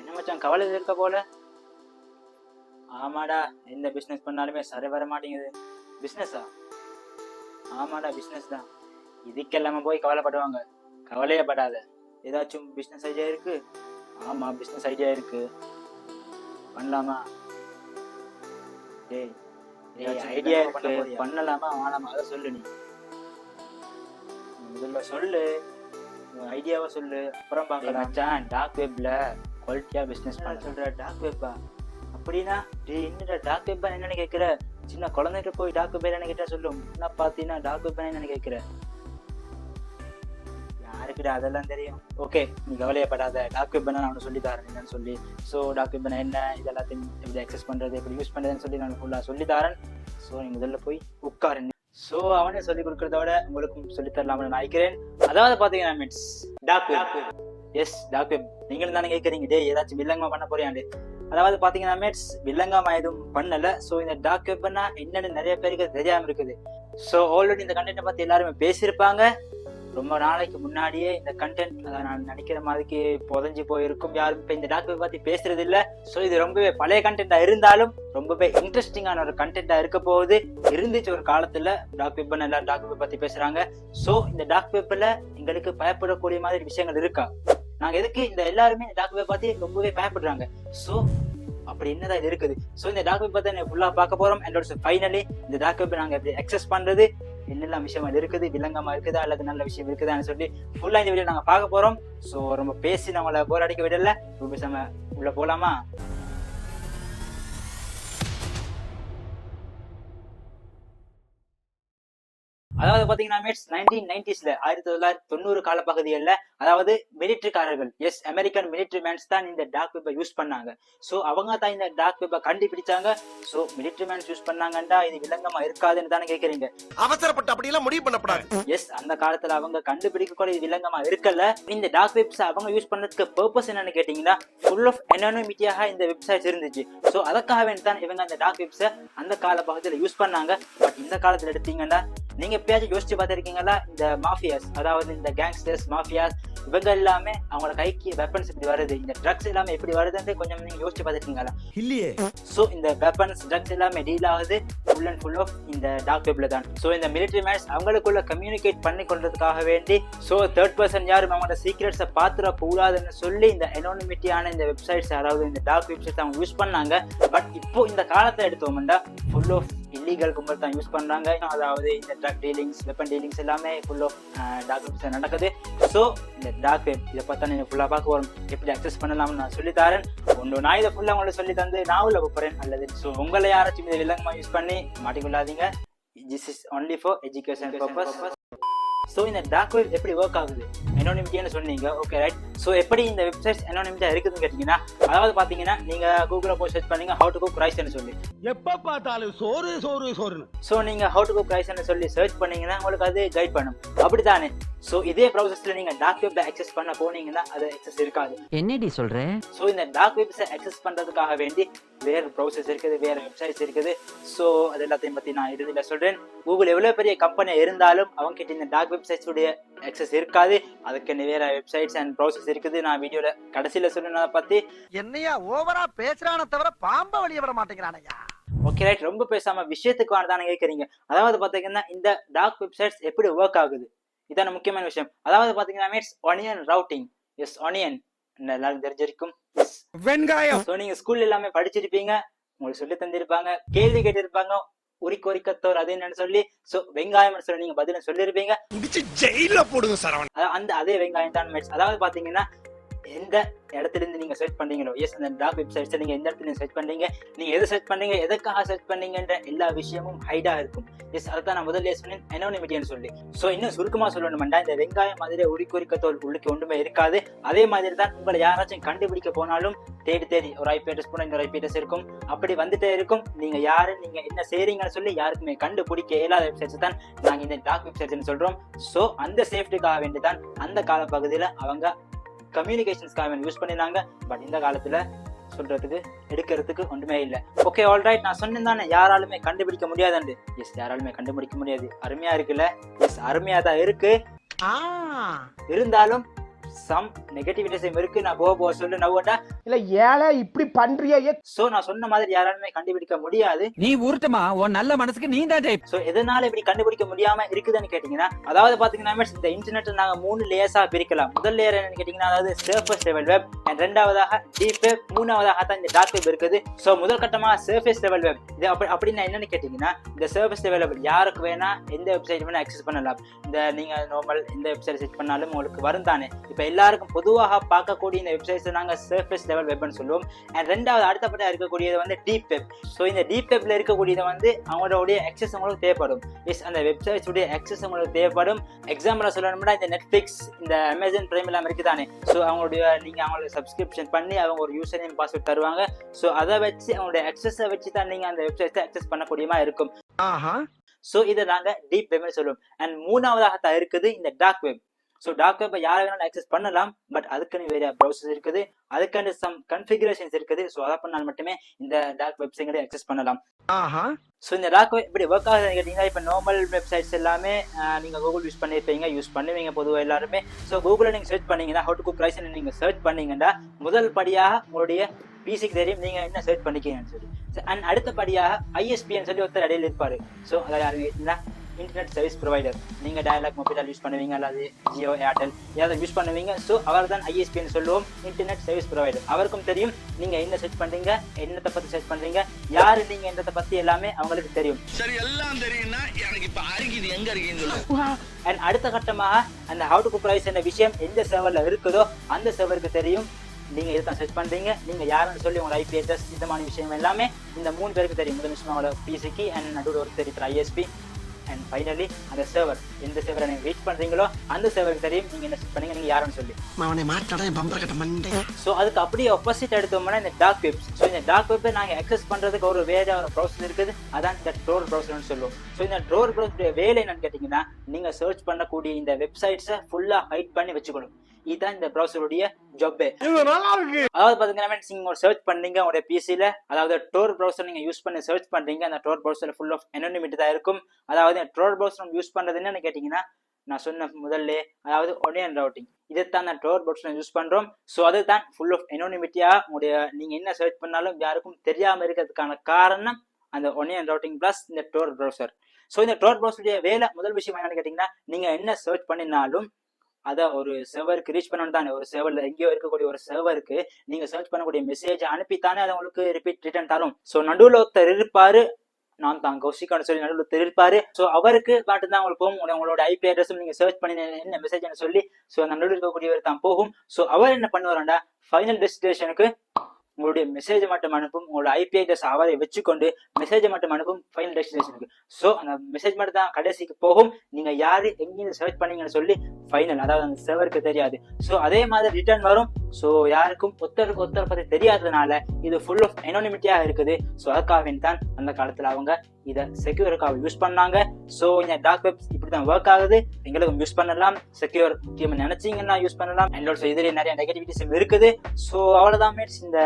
என்ன மச்சான் கவலை இருக்க போல? ஆமாடா, எந்த பிசினஸ் பண்ணாலுமே சரி வர மாட்டேங்குது. பிசினஸா? ஆமாடா, பிசினஸ் தான். இதுக்கெல்லாம போய் கவலைப்படுவாங்க. கவலையே படாத. ஏதாச்சும் பிசினஸ் ஐடியா இருக்கு? ஆமா, பிசினஸ் ஐடியா இருக்கு. பண்ணலாமா? டேய், ஐடியா இருக்கு, பண்ணலாமா வேணாமா அதை சொல்லு. நீ முதல்ல சொல்லு, ஐடியாவை சொல்லு, அப்புறம் பார்க்கலாம். மச்சான், டார்க் வெப்ல குவாலிட்டியா பிசினஸ் பண்ண சொல்ற. டார்க் வெப்பா? அப்படின்னா டேய், என்னடா டார்க் வெப்பா என்னன்னு கேட்குற? சின்ன குழந்தைகிட்ட போய் டார்க் வெப்பா என்னன்னு கேட்டா சொல்லும். என்ன பார்த்தீங்கன்னா டார்க் வெப்பா என்னன்னு கேட்குற? யாருக்குடா அதெல்லாம் தெரியும்? ஓகே, நீ கவலையப்படாத. டார்க் வெப் நான் அவனுக்கு சொல்லி தரேன் என்னன்னு சொல்லி. ஸோ டார்க் வெப் என்ன, இது எல்லாத்தையும் எப்படி அக்சஸ் பண்ணுறது, எப்படி யூஸ் பண்ணுறதுன்னு சொல்லி நான் ஃபுல்லாக சொல்லி தரேன். ஸோ நீ முதல்ல போய் உட்காருங்க. ஸோ அவனே சொல்லி கொடுக்கறதோட உங்களுக்கும் சொல்லித்தரலாம்னு நான் நினைக்கிறேன். அதாவது பார்த்தீங்கன்னா means dark web. Yes, dark web. நீங்களும் தானே கேட்குறீங்க, டே ஏதாச்சும் வில்லங்கமா பண்ண போறியாண்டு. அதாவது பார்த்தீங்கன்னா மீன்ஸ் வில்லங்கமா எதுவும் பண்ணல. ஸோ இந்த டார்க் வெப்னா என்னன்னு நிறைய பேருக்கு தெரியாமல் இருக்குது. ஸோ ஆல்ரெடி இந்த கண்டென்ட்டை பற்றி எல்லாருமே பேசியிருப்பாங்க. ரொம்ப நாளைக்கு முன்னாடியே இந்த கண்டென்ட் நான் நினைக்கிற மாதிரிக்கு புதஞ்சு போயிருக்கும். யாரும் இப்போ இந்த டாக் வெப் பற்றி பேசுறது இல்லை. ஸோ இது ரொம்பவே பழைய கண்டென்ட்டா இருந்தாலும் ரொம்பவே இன்ட்ரெஸ்டிங்கான ஒரு கண்டென்ட்டா இருக்க போகுது. இருந்துச்சு ஒரு காலத்துல டாக் வெப், எல்லாரும் டாக் வெப் பத்தி பேசுறாங்க. ஸோ இந்த டாக் வெப்ல எங்களுக்கு பயப்படக்கூடிய மாதிரி விஷயங்கள் இருக்கா? நாங்க எதுக்கு இந்த எல்லாருமே இந்த டாக் வெப் பத்தி ரொம்பவே பயப்படுறாங்க? ஸோ அப்படி என்னதான் இது இருக்குது? ஸோ இந்த டாக் வெப் பத்தி ஃபுல்லா பார்க்க போறோம். அண்ட் ஃபைனலி இந்த டாக் வெப் நாங்க எப்படி அக்சஸ் பண்றது, என்னெல்லாம் விஷயம் அது இருக்குது, வில்லங்கமா இருக்குதா அல்லது நல்ல விஷயம் இருக்குதான்னு சொல்லி ஃபுல்லா இந்த வீடியோ நாங்க பார்க்க போறோம். ஸோ ரொம்ப பேசி நம்மளை போர் அடிக்க விடல. ரொம்ப பேசாம உள்ள போலாமா? அதாவது பாத்தீங்கன்னா 1990s 1990 காலப்பகுதிகளில், அதாவது மிலிட்டரிக்காரர்கள், எஸ் அமெரிக்கன் மிலிட்டரி மேன்ஸ் தான் இந்த டார்க் வெப்பை யூஸ் பண்ணாங்க. ஸோ அவங்க தான் இந்த டார்க் வெப்பை கண்டுபிடிச்சாங்க. ஸோ மிலிட்டரி மேன்ஸ் யூஸ் பண்ணாங்கண்டா இது வில்லங்கமா இருக்காதுன்னு தானே கேட்குறீங்க? அவசரப்பட்டு அப்படியெல்லாம் முடிவு பண்ணப்படாது. எஸ், அந்த காலத்துல அவங்க கண்டுபிடிக்க கூட இது வில்லங்கமா இருக்கல. இந்த டார்க் வெப்ஸ் அவங்க யூஸ் பண்ணதுக்கு பர்பஸ் என்னன்னு கேட்டீங்கன்னா, ஃபுல் ஆஃப் அனானிமிட்டியாக இந்த வெப்சைட்ஸ் இருந்துச்சு. ஸோ அதுக்காக வேண்டி தான் இவங்க அந்த டார்க் வெப்ஸை அந்த கால பகுதியில் யூஸ் பண்ணாங்க. பட் இந்த காலத்துல எடுத்தீங்கன்னா, நீங்க எப்பயாச்சும் யோசிச்சு பார்த்திருக்கீங்களா? இந்த மாஃபியாஸ், அதாவது இந்த கேங்ஸ்டர்ஸ், மாஃபியாஸ், இவங்க எல்லாமே அவங்களோட கைக்கு வெப்பன்ஸ் இப்படி வருது, இந்த ட்ரக்ஸ் எல்லாமே எப்படி வருதுன்னு கொஞ்சம் நீங்க யோசிச்சு பார்த்திருக்கீங்களா? இல்லையே. ஸோ இந்த வெப்பன்ஸ், ட்ரக்ஸ் எல்லாமே டீல் ஆகுது ஃபுல் அண்ட் ஃபுல் ஆஃப் இந்த டார்க் வெப்ல தான். ஸோ இந்த மிலிட்டரி மேன்ஸ் அவங்களுக்குள்ள கம்யூனிகேட் பண்ணி கொள்றதுக்காக வேண்டி, ஸோ தேர்ட் பர்சன் யாரும் அவங்களோட சீக்ரெட்ஸை பார்த்துட கூடாதுன்னு சொல்லி இந்த அனானிமிட்டியான இந்த வெப்சைட்ஸ், அதாவது இந்த டார்க் வெப்சைட்ஸ் அவங்க யூஸ் பண்ணாங்க. பட் இப்போ இந்த காலத்தை எடுத்தோம்னா ஃபுல் ஆஃப் இல்லீகல் கும்பல் தான் யூஸ் பண்றாங்க. அதாவது இந்த ட்ரக் டீலிங்ஸ், வெப்பன் டீலிங்ஸ் எல்லாமே ஃபுல் ஆஃப் டார்க் வெப்ஸ் நடக்குது. ஸோ இந்த டார்க் வெப் இதை பார்த்தா நீங்க ஃபுல்லா பார்க்க வரும். எப்படி அக்சஸ் பண்ணலாம்னு நான் சொல்லி தரேன். ஒன்று நான் இதை ஃபுல்லா உங்களுக்கு சொல்லி தந்து நான் உள்ள போறேன். அல்லது ஸோ உங்களை யாராச்சும் இதை வில்லங்கமா யூஸ் பண்ணி மாட்டிக்கொள்ளாதீங்க. This is only for education purpose. So இந்த டார்க் வெப் எப்படி ஒர்க் ஆகுது? அனானிமிட்டின்னு சொன்னீங்க, ஓகே ரைட். ஸோ எப்படி இந்த வெப்சைட்ஸ் அனானிமிட்டியா இருக்குதுன்னு கேட்டீங்கன்னா, அதாவது பாத்தீங்கன்னா நீங்க கூகுள்ல போய் சர்ச் பண்ணீங்க ஹவு டு குக் ரைஸ்ன்னு சொல்லி, எப்ப பார்த்தாலும் சோறு சோறு சோறுன்னு. ஸோ நீங்க ஹவு டு குக் ரைஸ்ன்னு சொல்லி சர்ச் பண்ணீங்கன்னா உங்களுக்கு அது கைட் பண்ணும், அப்படித்தானே? ஸோ இதே ப்ராசஸ்ல நீங்க டார்க் வெப் அக்சஸ் பண்ண போனீங்கன்னா அது அக்சஸ் இருக்காது. என்னடி சொல்றேன்? ஸோ இந்த டார்க் வெப்ஸை அக்சஸ் பண்றதுக்காக வேண்டி வேற ப்ராசஸ் இருக்குது, வேற வெப்சைட்ஸ் இருக்குது. ஸோ அது எல்லாத்தையும் பத்தி நான் இறுதியில் சொல்றேன். கூகுள் எவ்வளவு பெரிய கம்பெனி இருந்தாலும் அவங்க கிட்ட இந்த டார்க் வெப்சைட்ஸ் உடைய அக்சஸ் இருக்காது. அதுக்கு வேற வெப்சைட்ஸ் அண்ட் ப்ராசஸ் இருக்குது. நான் வீடியோல கடைசியில சொன்னதை பத்தி. என்னையா ஓவரா பேசுறானே தவிர பாம்ப வெளிய விட மாட்டேங்கிறானயா? ஓகே ரைட், ரொம்ப பேசாம விஷயத்துக்கு வரதானே கேட்குறீங்க. அதாவது பாத்தீங்கன்னா இந்த டார்க் வெப்சைட்ஸ் எப்படி ஒர்க் ஆகுது, இதான முக்கியமான விஷயம். அதாவது பாத்தீங்கன்னா means onion routing. Yes, onion எல்லாரும் தெரிஞ்சிருக்கும். வெங்காயம். ஸோ நீங்க ஸ்கூல்ல எல்லாமே படிச்சிருப்பீங்க, உங்களுக்கு சொல்லி தந்திருப்பாங்க, கேள்வி கேட்டிருப்பாங்க, உரிக்கோரிக்கத்தோர் அது என்னன்னு சொல்லி. ஸோ வெங்காயம் சொல்லி நீங்க பதில சொல்லிருப்பீங்க. ஜெயில போடுங்க சரவணன். அந்த அதே வெங்காயம் தான் மீன்ஸ். அதாவது பாத்தீங்கன்னா எந்த இடத்துல இருந்து நீங்க சர்ச் பண்றீங்களோ, எஸ் அந்த டார்க் வெப்சைட்ஸ் நீங்க எந்த இடத்துல சர்ச் பண்றீங்க, நீங்க எதை சர்ச் பண்றீங்க, எதுக்காக சர்ச் பண்றீங்கன்ற எல்லா விஷயமும் ஹைடா இருக்கும். எஸ், அதான் நான் முதல்ல சொன்னேன் அனானிமிட்டின்னு சொல்லி. ஸோ இன்னும் சுருக்கமா சொல்லணும்டா, இந்த வெங்காயம் மாதிரி உரிக்கோரிக்கத்தோல் உள்ளுக்கு ஒன்றுமே இருக்காது. அதே மாதிரி தான் உங்களை யாராச்சும் கண்டுபிடிக்க போனாலும் தேடி தேடி ஒரு ஐபி அட்ரஸ் போனா இன்னொரு ஐபி அட்ரஸ் இருக்கும், அப்படி வந்துட்டே இருக்கும். நீங்க யாரு, நீங்க என்ன செய்றீங்கன்னு சொல்லி யாருக்குமே கண்டுபிடிக்க இயலாத வெப்சைட்ஸ் தான் நாங்க இந்த டார்க் வெப்சைட்ஸ்ன்னு சொல்றோம். ஸோ அந்த சேஃப்டிக்காக வேண்டி தான் அந்த காலப்பகுதியில அவங்க கம்யூனிகேஷன்ஸ்க்காக யூஸ் பண்ணினாங்க. பட் இந்த காலத்துல சொல்றதுக்கு எடுக்கிறதுக்கு ஒன்றுமே இல்லை. ஓகே ஆல்ரைட், நான் சொன்னேன் தானே யாராலுமே கண்டுபிடிக்க முடியாதுண்டு. எஸ், யாராலுமே கண்டுபிடிக்க முடியாது. அருமையா இருக்குல்ல? எஸ், அருமையா தான் இருக்கு. இருந்தாலும் சம் நெகட்டிவிட்டிஸும் இருக்கு. நான் போக போக சொல்லு நவ்வண்டா இல்ல ஏழை இப்படி பண்றியே. சோ நான் சொன்ன மாதிரி யாராலுமே கண்டுபிடிக்க முடியாது. நீ ஊர்ட்டமா உன் நல்ல மனசுக்கு நீ தான் டைப். சோ எதனால இப்படி கண்டுபிடிக்க முடியாம இருக்குதுன்னு கேட்டீங்கன்னா, அதாவது பாத்தீங்கன்னா இந்த இன்டர்நெட் நாங்க 3 லேயர்ஸா பிரிக்கலாம். முதல் லேயர் என்னன்னு கேட்டீங்கன்னா, அதாவது சர்ஃபேஸ் லெவல் வெப், இரண்டாவதாக டீப் வெப், மூணாவதாக தான் இந்த டார்க் வெப் இருக்குது. சோ முதல் கட்டமா சர்ஃபேஸ் லெவல் வெப். இது அப்படின்னா என்னன்னு கேட்டீங்கன்னா, இந்த சர்ஃபேஸ் லெவல் வெப் யாருக்கு வேணா எந்த வெப்சைட் வேணா அக்சஸ் பண்ணலாம். இந்த நீங்க நார்மல் எந்த வெப்சைட் செட் பண்ணாலும் உங்களுக்கு வரும் தானே. இப்ப எல்லாருக்கும் பொதுவாக பார்க்கக்கூடிய இந்த வெப்சைட்ஸ் நாங்க சர்ஃபேஸ் லெவல் வெப்னு சொல்லுவோம். அண்ட் ரெண்டாவது அடுத்தப்பட்ட இருக்கக்கூடியது வந்து டீப் வெப். ஸோ இந்த டீப் வெப்ல இருக்கக்கூடியது வந்து அவங்களுடைய அக்சஸ் உங்களுக்கு தேவைப்படும். எஸ், அந்த வெப்சைட்ஸ் உடைய அக்சஸ் உங்களுக்கு தேவைப்படும். எக்ஸாம்பிள் சொல்லணும்னா இந்த நெட்ஃபிளிக்ஸ், இந்த அமேசான் பிரைம் எல்லாம் இருக்குதானே. ஸோ அவங்களுடைய நீங்க அவங்களுக்கு சப்ஸ்கிரிப்ஷன் பண்ணி அவங்க ஒரு யூசர் நேம் பாஸ்வேர்ட் தருவாங்க. ஸோ அதை வச்சு அவங்களுடைய அக்சஸை வச்சு தான் நீங்க அந்த வெப்சைட்ஸை அக்சஸ் பண்ணக்கூடியமா இருக்கும். ஸோ இதை நாங்க டீப் வெப்னு சொல்லுவோம். அண்ட் மூணாவதாக தான் இருக்குது இந்த டார்க் வெப். ஸோ டார்க் வெப்பை யாரை வேணாலும் ஆக்சஸ் பண்ணலாம். பட் அதுக்குன்னு வேற ப்ரௌசர்ஸ் இருக்குது, அதுக்கான சம் கன்ஃபிகரேஷன்ஸ் இருக்குது. ஸோ அதை பண்ணால் மட்டுமே இந்த டார்க் வெப்சைட்டை ஆக்சஸ் பண்ணலாம். ஸோ இந்த டார்க் வெப் இப்படி ஒர்க் ஆகுதுன்னு கேட்டீங்கன்னா, இப்போ நார்மல் வெப்சைட்ஸ் எல்லாமே நீங்கள் கூகுள் யூஸ் பண்ணியிருப்பீங்க, யூஸ் பண்ணுவீங்க பொதுவாக எல்லாருமே. ஸோ கூகுளில் நீங்கள் சர்ச் பண்ணீங்கன்னா, ஹவு டு குக் ரைஸ் நீங்கள் சர்ச் பண்ணீங்கன்னா, முதல் படியாக உங்களுடைய பிசிக்கு தெரியும் நீங்கள் என்ன சர்ச் பண்ணிக்கீங்கன்னு சொல்லி. அண்ட் அடுத்தபடியாக ஐஎஸ்பின்னு சொல்லி ஒருத்தர் இடையில இருப்பார். ஸோ அதை யாருன்னா இன்டர்நெட் சர்வீஸ் ப்ரொவைடர். நீங்கள் டயலாக் மொபைல் யூஸ் பண்ணுவீங்க, அல்லது ஜியோ, ஏர்டெல் ஏதாவது யூஸ் பண்ணுவீங்க. ஸோ அவர் தான் ஐஎஸ்பின்னு சொல்லுவோம், இன்டர்நெட் சர்வீஸ் ப்ரொவைடர். அவருக்கும் தெரியும் நீங்கள் என்ன சர்ச் பண்ணுறீங்க, என்னத்தை பற்றி சர்ச் பண்ணுறீங்க, யாரு நீங்கள் என்னத்தை பற்றி எல்லாமே அவங்களுக்கு தெரியும். சரி, எல்லாம் தெரியும்னா எனக்கு இப்போ அருகிது எங்க இருக்குன்னு. அண்ட் அடுத்த கட்டமாக அந்த ஹவு டு குக் ரைஸ் என்ற விஷயம் எந்த சர்வரில் இருக்குதோ அந்த சர்வருக்கு தெரியும் நீங்கள் இதை தான் சர்ச் பண்ணுறீங்க, நீங்கள் யாருன்னு சொல்லி உங்களோட ஐபி அட்ரஸ், இந்த மாதிரி விஷயம் எல்லாமே இந்த 3 பேருக்கு தெரியும். முதல் விஷயம் அவங்களோட பிசிக்கு, அண்ட் நடுவில் ஒரு தெரிவிக்கிற ஐஎஸ்பி, அண்ட் ஃபைனலி அந்த சர்வர், எந்த சர்வரை நீங்கள் ரீச் பண்ணுறீங்களோ அந்த சர்வருக்கு தெரியும் நீங்கள் என்ன செட் பண்ணீங்க, நீங்கள் யாருன்னு சொல்லி. ஸோ அதுக்கு அப்படியே ஆப்போசிட் எடுத்தோம்னா இந்த டார்க் வெப்ஸ். ஸோ இந்த டார்க் வெப்பை நாங்கள் அக்சஸ் பண்ணுறதுக்கு ஒரு வேற ஒரு ப்ரௌசர் இருக்குது, அதான் இந்த ட்ரோர் ப்ரௌசர்னு சொல்லுவோம். ஸோ இந்த ட்ரோர் ப்ரௌசருடைய வேலை என்னன்னு கேட்டிங்கன்னா, நீங்கள் சர்ச் பண்ணக்கூடிய இந்த வெப்சைட்ஸை ஃபுல்லாக ஹைட் பண்ணி வச்சுக்கணும். இதுதான் இந்த ப்ரௌசருடைய ஜாபே. அதாவது பாத்தீங்கன்னா, நீங்க சர்ச் பண்ணீங்க உங்களுடைய பிசில, அதாவது டோர் ப்ரௌசர் நீங்க யூஸ் பண்ணி சர்ச் பண்றீங்க, அந்த Tor browser full of anonymity தான் இருக்கும். அதாவது டோர் ப்ரௌசர் யூஸ் பண்றது என்னன்னு கேட்டீங்கன்னா, நான் சொன்ன முதல்ல, அதாவது ஒனியன் ரவுட்டிங், இதைத்தான் நான் டோர் ப்ரௌசர் யூஸ் பண்றோம். ஸோ அதுதான் ஃபுல் ஆஃப் anonymity-யா உங்களுடைய நீங்க என்ன சர்ச் பண்ணாலும் யாருக்கும் தெரியாம இருக்கிறதுக்கான காரணம் அந்த ஒனியன் ரவுட்டிங் பிளஸ் இந்த டோர் ப்ரௌசர். ஸோ இந்த டோர் ப்ரௌசருடைய வேலை முதல் விஷயம் என்னன்னு கேட்டீங்கன்னா, நீங்க என்ன சர்ச் பண்ணினாலும் அதை ஒரு சர்வருக்கு ரீச் பண்ணணும் தானே. ஒரு சர்வர்ல எங்கேயோ இருக்கக்கூடிய ஒரு சர்வருக்கு நீங்க சர்ச் பண்ணக்கூடிய மெசேஜ் அனுப்பித்தானே அதை உங்களுக்கு ரிட்டர்ன் தரும். ஸோ நடுவில் ஒருத்தர் இருப்பாரு, நான் தான் கௌஷிக்கான்னு சொல்லி நடுவில் ஒருத்தர் இருப்பாரு. ஸோ அவருக்கு மட்டும் தான் உங்களுக்கு போகும். உங்களோட ஐபி அட்ரஸும் நீங்க சர்ச் பண்ணி என்ன மெசேஜ்னு சொல்லி ஸோ அந்த நடுவில் இருக்கக்கூடியவர் தான் போகும். ஸோ அவர் என்ன பண்ணுவாருண்டா, ஃபைனல் டெஸ்டினேஷனுக்கு உங்களுடைய மெசேஜை மட்டும் அனுப்பும். உங்களோட ஐபி அட்ரஸ் அவரை வச்சுக்கொண்டு மெசேஜை மட்டும் அனுப்பும் ஃபைனல் டெஸ்டினேஷனுக்கு. ஸோ அந்த மெசேஜ் மட்டும் தான் கடைசிக்கு போகும். நீங்க யாரு எங்கேயும் சர்ச் பண்ணீங்கன்னு சொல்லி ஃபைனல், அதாவது அந்த சர்வருக்கு தெரியாது. ஸோ அதே மாதிரி ரிட்டர்ன் வரும். ஸோ யாருக்கும் ஒருத்தர் பத்தி தெரியாததுனால இது ஃபுல் ஆஃப் anonymity-யா இருக்குது. ஸோ அதுக்காக தான் அந்த காலத்துல அவங்க இதை செக்யூருக்காக யூஸ் பண்ணாங்க. ஸோ இந்த டார்க் வெப்ஸ் இப்படிதான் ஒர்க் ஆகுது. எங்களுக்கும் யூஸ் பண்ணலாம், செக்யூர் டீம் நினைச்சீங்கன்னா யூஸ் பண்ணலாம். அண்ட் ஆல்சோ இதுல நிறைய நெகட்டிவிட்டிஸ் இருக்குது. ஸோ அவ்வளவுதான் மேட்ஸ் இந்த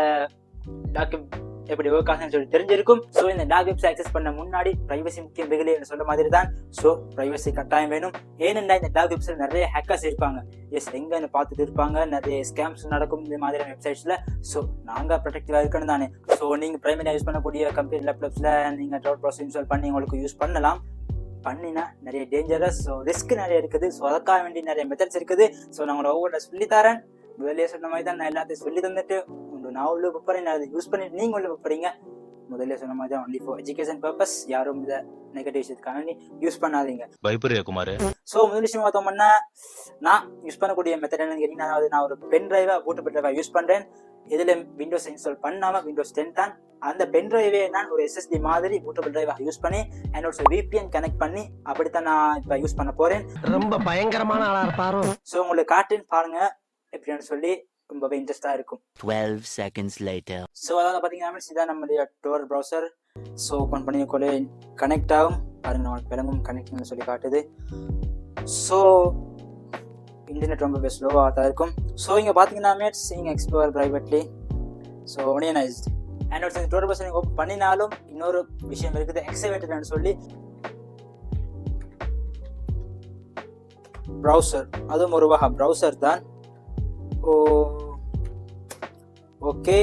டார்க் வெப் எப்படி ஒர்க் ஆகுதுன்னு சொல்லி தெரிஞ்சிருக்கும். ஸோ இந்த டார்க் வெப்ஸ் ஆக்சஸ் பண்ண முன்னாடி பிரைவசி முக்கியம் வெகுலி சொல்ல மாதிரி தான். ஸோ பிரைவசி கட்டாயம் வேணும். ஏனென்றா இந்த டார்க் வெப்ஸ்ல நிறைய ஹேக்கர்ஸ் இருப்பாங்க. எஸ், எங்கன்னு பார்த்துட்டு இருப்பாங்க, நிறைய ஸ்கேம்ஸ் நடக்கும் இந்த மாதிரியான வெப்சைட்ஸ்ல. ஸோ நாங்க ப்ரொடெக்டிவா இருக்கணும் தானே. ஸோ நீங்க பிரைமரியா யூஸ் பண்ணக்கூடிய கம்ப்யூட்டர் லேப்டாப்ஸ்ல நீங்க ட்ரோர் ப்ராசஸ் இன்ஸ்டால் பண்ணி உங்களுக்கு யூஸ் பண்ணலாம். பண்ணினா நிறைய டேஞ்சரஸ், ஸோ ரிஸ்க் நிறைய இருக்குது. ஸோ அதுக்காக வேண்டிய நிறைய மெத்தட்ஸ் இருக்குது. ஸோ நான் உங்களோட ஒவ்வொரு சொல்லித்தரேன். முதலே சொன்ன மாதிரி தான் நான் எல்லாத்தையும் சொல்லி தந்துட்டு நான் உள்ள போறேன், நான் அதை யூஸ் பண்ணிட்டு நீங்க உள்ள போறீங்க. முதல்ல சொன்ன மாதிரி தான் ஒன்லி ஃபார் எஜுகேஷன் பர்பஸ். யாரும் இதை நெகட்டிவ் விஷயத்துக்காக யூஸ் பண்ணாதீங்க. பயப்பரியா குமார்? ஸோ முதல் விஷயம் பார்த்தோம்னா, நான் யூஸ் பண்ணக்கூடிய மெத்தட் என்னன்னு கேட்டீங்கன்னா, அதாவது நான் ஒரு பென் டிரைவா பூட்டபிள் டிரைவா யூஸ் பண்றேன். இதுல விண்டோஸ் இன்ஸ்டால் பண்ணாம விண்டோஸ் 10 தான். அந்த பென் டிரைவே நான் ஒரு SSD மாதிரி பூட்டபிள் டிரைவா யூஸ் பண்ணி அண்ட் ஆல்சோ VPN கனெக்ட் பண்ணி அப்படித்தான் நான் இப்ப யூஸ் பண்ண போறேன். ரொம்ப பயங்கரமான ஆளா இருப்பாரு. ஸோ உங்களுக்கு காட்டுன்னு பாருங்க எப்படின்னு சொல்லி, ரொம்பவே இன்ட்ரெஸ்டா இருக்கும். 12 seconds later. ஸோ அதாவது பார்த்தீங்கன்னா இதான் நம்மளுடைய டோர் ப்ரௌசர். ஸோ ஓப்பன் பண்ணி கூட கனெக்ட் ஆகும் பாருங்க, நம்மளுக்கு விளங்கும் கனெக்ட்னு சொல்லி காட்டுது. ஸோ இன்டர்நெட் ரொம்பவே ஸ்லோவாக தான் இருக்கும். ஸோ இங்கே பார்த்தீங்கன்னா மேட்ஸ் இங்கே explore privately. So onionised and also Tor browser நீங்கள் ஓப்பன் பண்ணினாலும் இன்னொரு விஷயம் இருக்குது, எக்ஸவேட்டட்னு சொல்லி ப்ரௌசர். அதுவும் ஒரு வகை ப்ரௌசர் தான். ஓகே,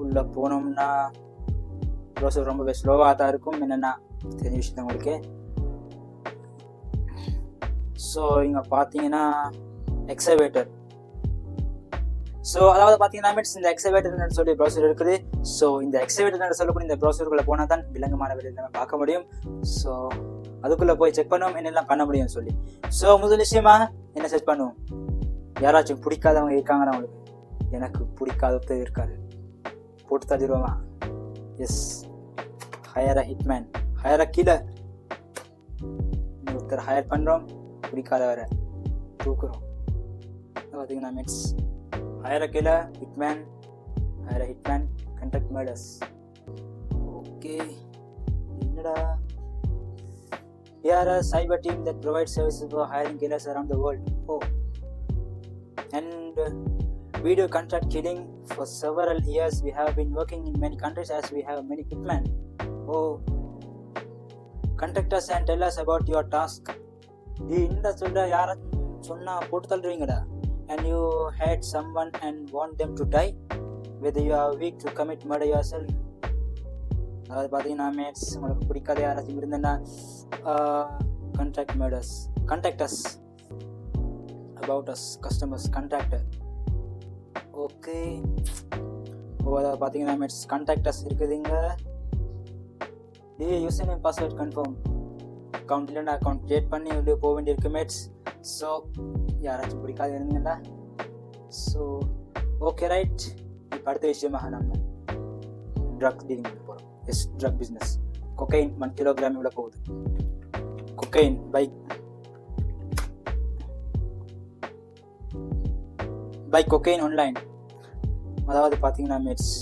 உள்ளே போனோம்னா ப்ரௌசர் ரொம்பவே ஸ்லோவாக தான் இருக்கும். என்னென்னா தெரிஞ்ச விஷயம் உங்களுக்கு. ஸோ இங்கே பார்த்தீங்கன்னா எக்ஸவேட்டர். ஸோ அதாவது பார்த்தீங்கன்னா மீன்ஸ் இந்த எக்ஸவேட்டர்னு சொல்லி ப்ரௌசர் இருக்குது. ஸோ இந்த எக்ஸவேட்டர் சொல்லக்கூடிய இந்த ப்ரௌசருக்குள்ளே போனால் தான் விலங்குமான வெளியில் நம்ம பார்க்க முடியும். ஸோ அதுக்குள்ளே போய் செக் பண்ணுவோம் என்னெல்லாம் பண்ண முடியும்னு சொல்லி. ஸோ முதல் விஷயமா என்ன செட் பண்ணுவோம், யாராச்சும் பிடிக்காதவங்க இருக்காங்கன்னா அவங்களுக்கு. எனக்கு பிடிக்காதது இருக்காது, போட்டு தள்ளிடுவோமா. Yes, hire a hitman, hire a killer. ஒருத்தர் ஹையர் பண்ணுறோம், பிடிக்காதவரை தூக்குறோம். பார்த்தீங்கன்னா means hire a killer, hitman, hire a hitman, conduct murders. Okay, என்னடா We are a cyber team that provides services for hiring killers around the world. Oh, and we do contract killing for several years. We have been working in many countries as we have many hitmen. Oh, contact us and tell us about your task. இந்த சொல்ற யார சொன்னா போட்டு தள்ளுவீங்கடா. And you hate someone and want them to die, whether you are weak to commit murder yourself. அதாவது பார்த்தீங்கன்னா mats உங்களுக்கு பிடிக்காத யாராச்சும் இருந்தேன்னா contact murders, contact as about us, customers contact. Okay, அதாவது பார்த்தீங்கன்னா மேட்ஸ் கான்டாக்ட் அஸ் இருக்குதுங்க. User name password confirm, account இல்லைன்னா அக்கௌண்ட் கிரியேட் பண்ணி உள்ளே போக வேண்டியிருக்கு மேட்ஸ். ஸோ யாராச்சும் பிடிக்காது இருந்தீங்களா. ஸோ ஓகே ரைட், இப்போ அடுத்த விஷயமாக நம்ம ட்ரக் டீலிங் பண்ண போகிறோம். Yes, drug business. Cocaine 1 kilogram இவ்வளோ போகுது. Cocaine buy cocaine online. அதாவது பார்த்தீங்கன்னா mates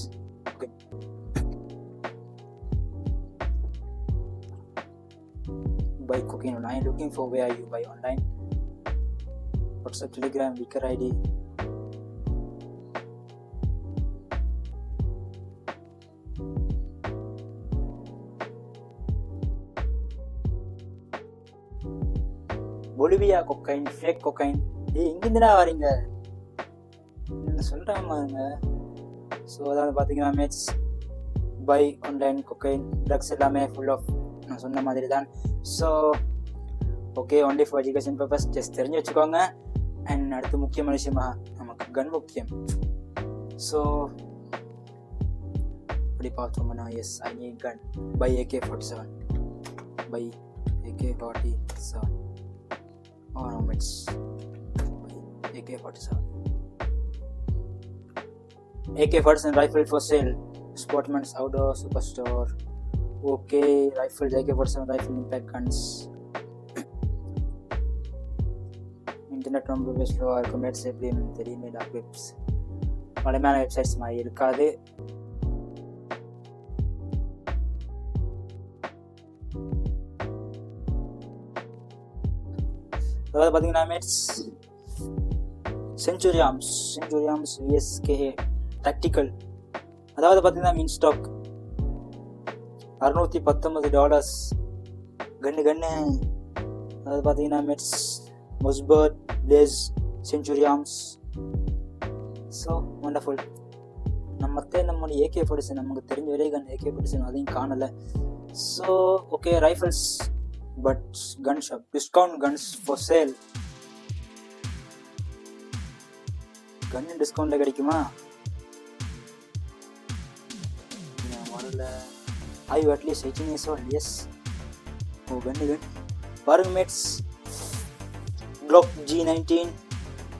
buy cocaine online. Looking for where you buy online. WhatsApp, Telegram, Wicker ID. Bolivia cocaine, fake cocaine. எங்கிருந்துடா வரீங்க என்ன சொல்கிறாங்க. ஸோ அதாவது பார்த்தீங்கன்னா mates buy online cocaine drugs எல்லாமே ஃபுல் ஆஃப் நான் சொன்ன மாதிரி தான். So okay, only for education purpose, just தெரிஞ்சு வச்சுக்கோங்க. அண்ட் அடுத்து முக்கியமான விஷயமா நமக்கு கன் முக்கியம். ஸோ அப்படி பார்த்தோம்னா yes, I need gun. Buy AK-47, buy AK-47. Oh no, it's AK-47. AK-47 rifle for sale. Sportsman's Outdoor Superstore. Okay, rifles, AK-47 rifle, impact guns. Internet ரொம்ப ஸ்லோவாக இருக்கும். மேட்ஸ் எப்படின்னு தெரியுமே, டாக் வெப்ஸ் பழமையான வெப்சைட்ஸ் மாதிரி இருக்காது. அதாவது பார்த்தீங்கன்னா மேட்ஸ் செஞ்சுரியாம்ஸ் VSKA டாக்டிக்கல். அதாவது பார்த்தீங்கன்னா மீன் ஸ்டாக் $619 கன்னு. அதாவது பார்த்தீங்கன்னா mates Mossberg, Blaze, century arms. So wonderful. நம்மளுடைய AK-47 நமக்கு தெரிஞ்ச ஒரே கன் AK-47, அதையும் காணலை. So okay, rifles but gun shop, discount guns for sale. gun discount கிடைக்குமா? வரல. Are you at least 18 years old? Yes. O gun பாருங்க mats, Glock G19,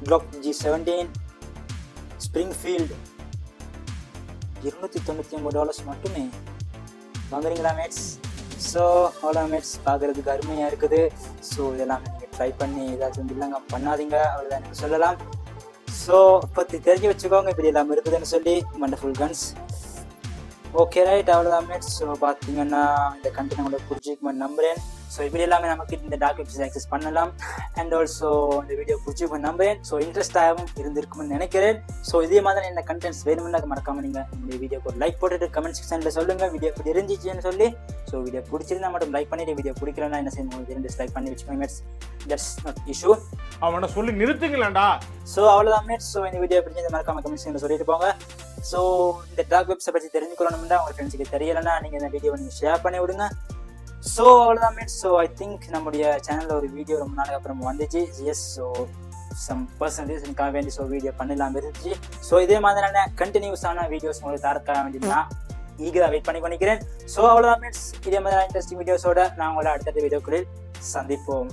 Glock G17, Springfield $299 மட்டுமே. வாங்குறீங்களா மேட்ஸ்? ஸோ அவ்வளோ mats, பார்க்குறதுக்கு அருமையாக இருக்குது. ஸோ இதெல்லாம் நீங்கள் ட்ரை பண்ணி ஏதாச்சும் இல்லைங்க பண்ணாதீங்க, அவ்வளோதான் எனக்கு சொல்லலாம். ஸோ பற்றி தெரிஞ்சு வச்சுக்கோங்க இப்படி எல்லாம் இருக்குதுன்னு சொல்லி. Wonderful guns. ஓகே ரைட், அவ்வளோதான் மேட்ஸ். ஸோ பார்த்தீங்கன்னா இந்த கண்டென்ட் உங்களுக்கு பிடிச்சிருக்குன்னு நம்புகிறேன். ஸோ இப்படி எல்லாமே நமக்கு இந்த டாக் வெப்சைட் ஆக்சஸ் பண்ணலாம். அண்ட் ஆல்சோ இந்த வீடியோ பிடிச்சிருக்குன்னு நம்புகிறேன். ஸோ இன்ட்ரெஸ்டாகவும் இருந்திருக்கும்னு நினைக்கிறேன். ஸோ இதே மாதிரி என்ன கண்டென்ட்ஸ் வேணும்னா மறக்காம நீங்கள் இந்த வீடியோக்கு ஒரு லைக் போட்டுட்டு கமெண்ட் செக்ஷனில் சொல்லுங்கள் வீடியோ இப்படி இருந்துச்சுன்னு சொல்லி. ஸோ வீடியோ பிடிச்சிருந்தா மட்டும் லைக் பண்ணிவிட்டு, வீடியோ பிடிக்கலன்னா என்ன செய்யணும், 2 லைக் பண்ணி வச்சுக்கோங்க மேட்ஸ். That's not issue. அவனை சொல்லி நிறுத்துங்களேன்டா. ஸோ அவ்வளோதான் மேட். ஸோ இந்த வீடியோ பிடிச்சி இந்த மறக்காம கமெண்ட்ஸ் சொல்லிட்டு போங்க. ஸோ இந்த டாக் வெப்ஸை பற்றி தெரிஞ்சுக்கணும்னா உங்கள் ஃப்ரெண்ட்ஸுக்கு தெரியலைன்னா நீங்கள் இந்த வீடியோ நீங்கள் ஷேர் பண்ணி விடுங்க. ஸோ அவ்வளோதான் மேட். ஸோ ஐ திங்க் நம்முடைய சேனலில் ஒரு வீடியோ ரொம்ப நாளுக்கு அப்புறம் வந்துச்சு. எஸ், ஸோ சம் பர்சன்டேஜ்க்காக வேண்டி ஸோ வீடியோ பண்ணலாம் இருந்துச்சு. ஸோ இதே மாதிரியான கண்டினியூஸான வீடியோஸ் உங்களுக்கு தரக்காக வேண்டியதுன்னா ஈகராக வெயிட் பண்ணிக்கிறேன். ஸோ அவ்வளோதான் மேட்ஸ். இதே மாதிரி இன்ட்ரெஸ்டிங் வீடியோஸோட நான் உங்களை அடுத்தடுத்த வீடியோக்களில் சந்திப்போம்.